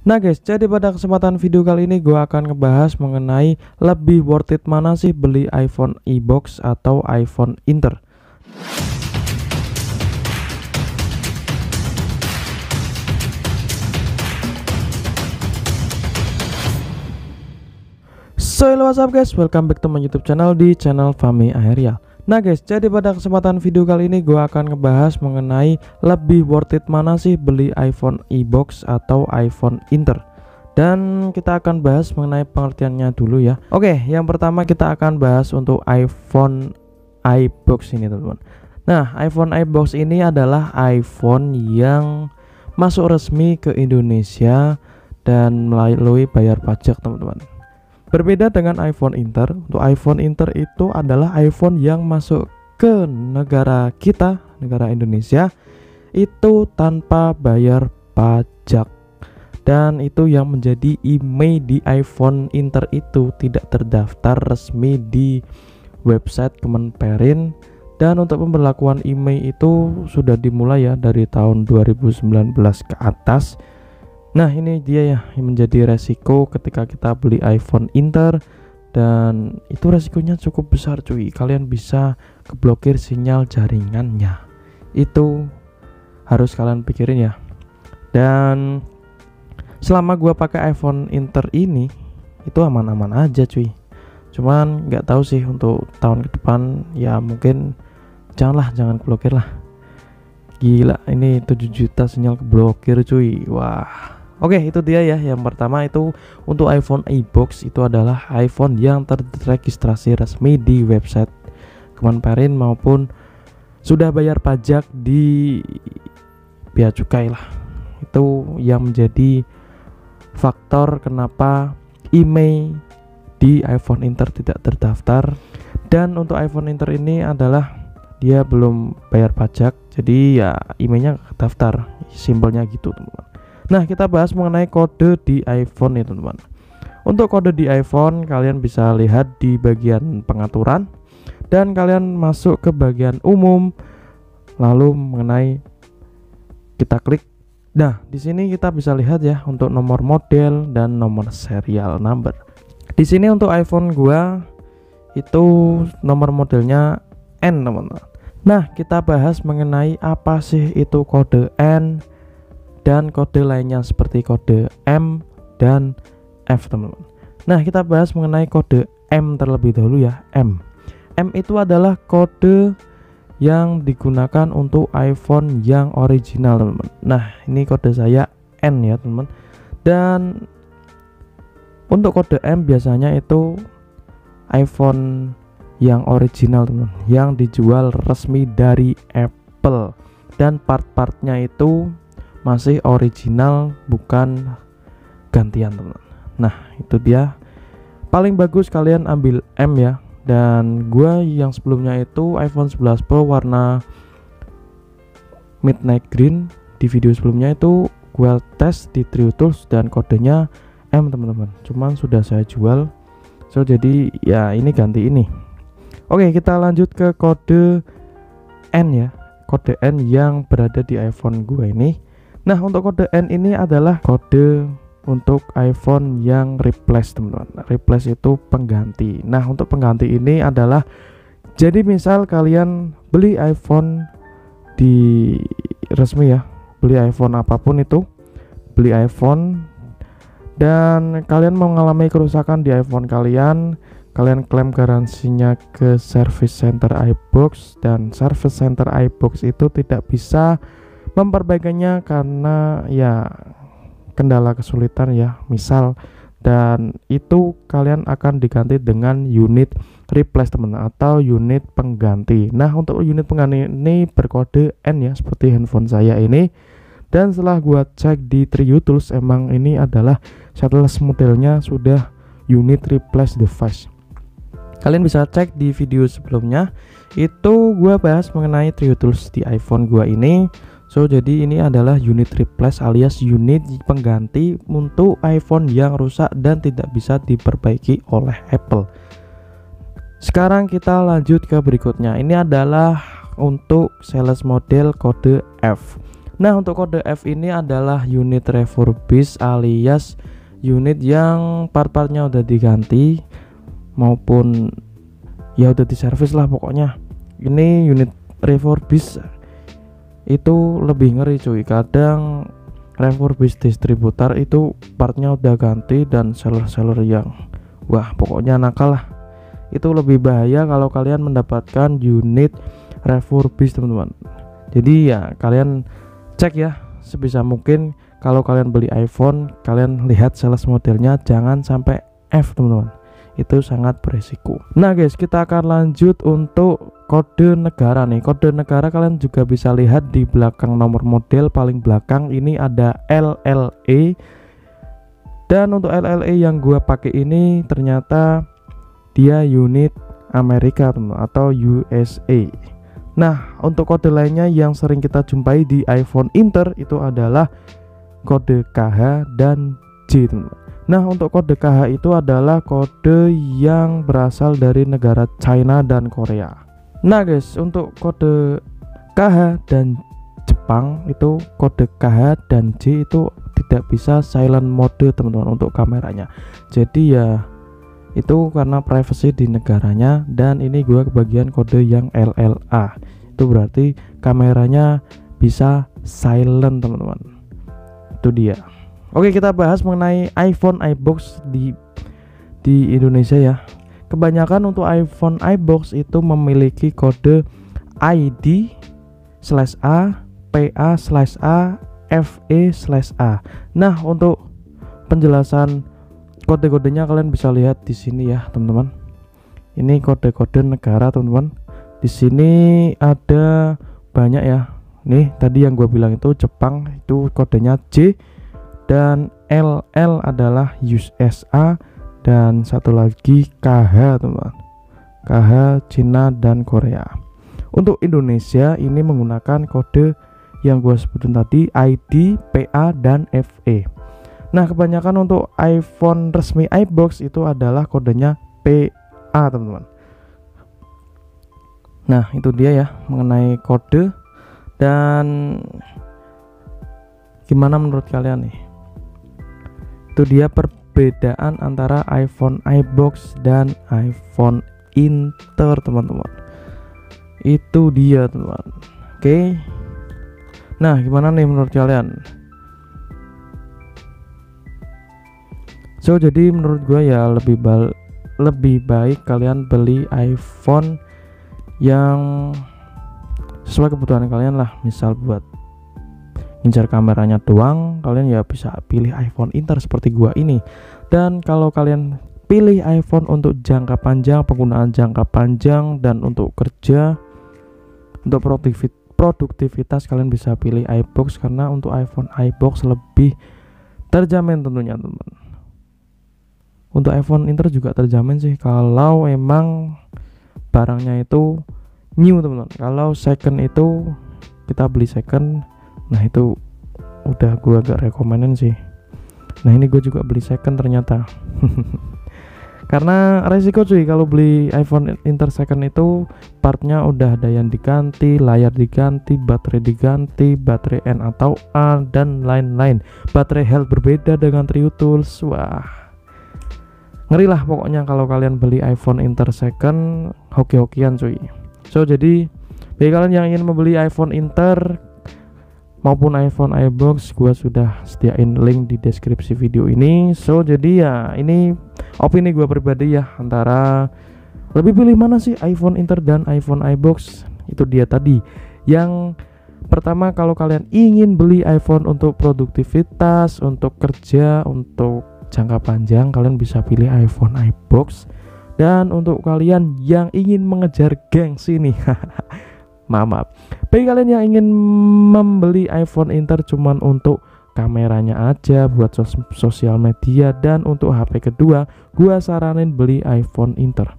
Nah guys, jadi pada kesempatan video kali ini gue akan ngebahas mengenai lebih worth it mana sih beli iPhone iBox atau iPhone Inter. So hello, what's up guys, welcome back to my YouTube channel di channel Fahmi Aerial. Nah guys, jadi pada kesempatan video kali ini gue akan ngebahas mengenai lebih worth it mana sih beli iPhone iBox atau iPhone Inter. Dan kita akan bahas mengenai pengertiannya dulu ya. Oke, yang pertama kita akan bahas untuk iPhone iBox ini teman-teman. Nah, iPhone iBox ini adalah iPhone yang masuk resmi ke Indonesia dan melalui bayar pajak teman-teman. Berbeda dengan iPhone Inter, untuk iPhone Inter itu adalah iPhone yang masuk ke negara kita, negara Indonesia, itu tanpa bayar pajak. Dan itu yang menjadi IMEI di iPhone Inter itu tidak terdaftar resmi di website Kemenperin. Dan untuk pemberlakuan IMEI itu sudah dimulai ya dari tahun 2019 ke atas. Nah ini dia ya yang menjadi resiko ketika kita beli iPhone Inter, dan itu resikonya cukup besar cuy. Kalian bisa keblokir sinyal jaringannya, itu harus kalian pikirin ya. Dan selama gua pakai iPhone Inter ini itu aman-aman aja cuy. Cuman nggak tahu sih untuk tahun ke depan ya, mungkin jangan blokir lah. Gila, ini 7 juta sinyal keblokir cuy. Wah. Oke, itu dia ya. Yang pertama itu untuk iPhone iBox, itu adalah iPhone yang terregistrasi resmi di website Kemenperin maupun sudah bayar pajak di bea cukai lah. Itu yang menjadi faktor kenapa IMEI di iPhone Inter tidak terdaftar. Dan untuk iPhone Inter ini adalah dia belum bayar pajak, jadi ya IMEI-nya terdaftar. Simpelnya gitu teman-teman. Nah, kita bahas mengenai kode di iPhone ya teman-teman. Untuk kode di iPhone kalian bisa lihat di bagian pengaturan, dan kalian masuk ke bagian umum, lalu mengenai kita klik. Nah, di sini kita bisa lihat ya untuk nomor model dan nomor serial number. Di sini untuk iPhone gua itu nomor modelnya N teman-teman. Nah, kita bahas mengenai apa sih itu kode N dan kode lainnya seperti kode M dan F teman-teman. Nah, kita bahas mengenai kode M terlebih dahulu ya. M itu adalah kode yang digunakan untuk iPhone yang original teman-teman. Nah, ini kode saya N ya teman-teman. Dan untuk kode M biasanya itu iPhone yang original teman-teman, yang dijual resmi dari Apple, dan part-partnya itu masih original, bukan gantian teman. Nah itu dia, paling bagus kalian ambil M ya. Dan gua yang sebelumnya itu iPhone 11 Pro warna midnight green. Di video sebelumnya itu gua tes di TrueTools dan kodenya M teman-teman, cuman sudah saya jual, so jadi ya ini ganti ini. Oke, kita lanjut ke kode N ya, kode N yang berada di iPhone gua ini. Nah, untuk kode N ini adalah kode untuk iPhone yang replace teman-teman. Replace itu pengganti. Nah, untuk pengganti ini adalah, jadi misal kalian beli iPhone di resmi ya, beli iPhone apapun itu, beli iPhone dan kalian mengalami kerusakan di iPhone kalian klaim garansinya ke service center iBox, dan service center iBox itu tidak bisa memperbaikinya karena ya kendala kesulitan ya misal, dan itu kalian akan diganti dengan unit replace teman-teman atau unit pengganti. Nah, untuk unit pengganti ini berkode N ya, seperti handphone saya ini. Dan setelah gua cek di TrueTools, emang ini adalah setless modelnya sudah unit replace device. Kalian bisa cek di video sebelumnya, itu gua bahas mengenai TrueTools di iPhone gua ini. So jadi ini adalah unit replace alias unit pengganti untuk iPhone yang rusak dan tidak bisa diperbaiki oleh Apple. Sekarang kita lanjut ke berikutnya. Ini adalah untuk sales model kode F. Nah, untuk kode F ini adalah unit refurbish alias unit yang part-partnya udah diganti maupun ya udah diservis lah pokoknya. Ini unit refurbish itu lebih ngeri cuy. Kadang refurbish distributor itu partnya udah ganti dan seller-seller yang wah pokoknya nakal lah. Itu lebih bahaya kalau kalian mendapatkan unit refurbish teman-teman. Jadi ya kalian cek ya sebisa mungkin kalau kalian beli iPhone, kalian lihat sales modelnya, jangan sampai F teman-teman. Itu sangat beresiko. Nah guys, kita akan lanjut untuk kode negara nih. Kode negara kalian juga bisa lihat di belakang nomor model paling belakang ini ada LLE. Dan untuk LLE yang gua pakai ini ternyata dia unit Amerika teman-teman, atau USA. Nah, untuk kode lainnya yang sering kita jumpai di iPhone Inter itu adalah kode KH dan J, teman-teman. Nah, untuk kode KH itu adalah kode yang berasal dari negara China dan Korea. Nah, guys, untuk kode KH dan Jepang itu kode KH dan J itu tidak bisa silent mode, teman-teman, untuk kameranya. Jadi ya itu karena privacy di negaranya. Dan ini gua kebagian kode yang LLA, itu berarti kameranya bisa silent teman-teman. Itu dia. Oke, kita bahas mengenai iPhone iBox di Indonesia ya. Kebanyakan untuk iPhone iBox itu memiliki kode ID/A, PA/A, FE/A. Nah, untuk penjelasan kode-kodenya kalian bisa lihat di sini ya, teman-teman. Ini kode-kode negara, teman-teman. Di sini ada banyak ya. Nih, tadi yang gue bilang itu Jepang, itu kodenya J, dan LL adalah USA, dan satu lagi KH, teman-teman. KH Cina dan Korea. Untuk Indonesia ini menggunakan kode yang gue sebutin tadi, ID, PA, dan FE. Nah, kebanyakan untuk iPhone resmi iBox itu adalah kodenya PA, teman-teman. Nah, itu dia ya mengenai kode. Dan gimana menurut kalian nih? Itu dia perbedaan antara iPhone iBox dan iPhone Inter, teman-teman. Itu dia, teman-teman. Oke. Nah, gimana nih menurut kalian? So, jadi menurut gue ya lebih baik kalian beli iPhone yang sesuai kebutuhan kalian lah. Misal buat ngincar kameranya doang, kalian ya bisa pilih iPhone Inter seperti gua ini. Dan kalau kalian pilih iPhone untuk jangka panjang, penggunaan jangka panjang, dan untuk kerja, untuk produktivitas, kalian bisa pilih iBox, karena untuk iPhone iBox lebih terjamin tentunya, teman-teman. Untuk iPhone Inter juga terjamin sih kalau emang barangnya itu new, teman-teman. Kalau second itu kita beli second, nah itu udah gue agak rekomenin sih. Nah, ini gue juga beli second ternyata. Karena resiko cuy kalau beli iPhone Inter second itu partnya udah ada yang diganti, layar diganti, baterai diganti, baterai N atau A, dan lain-lain. Baterai health berbeda dengan True Tools. Wah, ngeri lah pokoknya kalau kalian beli iPhone Inter second, hoki-hokian cuy. So, jadi bagi kalian yang ingin membeli iPhone Inter maupun iPhone iBox, gua sudah sediain link di deskripsi video ini. So, jadi ya ini opini gua pribadi ya, antara lebih pilih mana sih, iPhone Inter dan iPhone iBox. Itu dia tadi. Yang pertama, kalau kalian ingin beli iPhone untuk produktivitas, untuk kerja, untuk jangka panjang, kalian bisa pilih iPhone iBox. Dan untuk kalian yang ingin mengejar gengsi nih maaf, bagi kalian yang ingin membeli iPhone Inter cuman untuk kameranya aja, buat sosial media, dan untuk HP kedua, gua saranin beli iPhone Inter.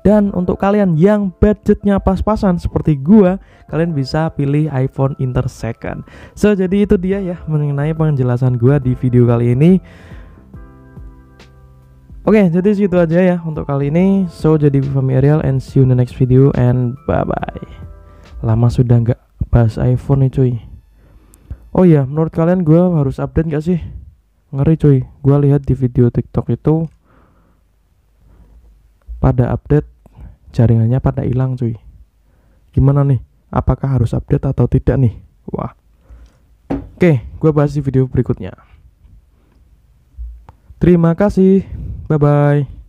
Dan untuk kalian yang budgetnya pas-pasan seperti gua, kalian bisa pilih iPhone Inter second. So, jadi itu dia ya mengenai penjelasan gua di video kali ini. Oke, jadi segitu aja ya untuk kali ini. So, jadi Fami Ariel, and see you in the next video, and bye bye. Lama sudah nggak bahas iPhone nih cuy. Oh iya, menurut kalian gue harus update gak sih? Ngeri cuy, gue lihat di video TikTok itu pada update, jaringannya pada hilang cuy. Gimana nih? Apakah harus update atau tidak nih? Wah. Oke, gue bahas di video berikutnya. Terima kasih. Bye bye.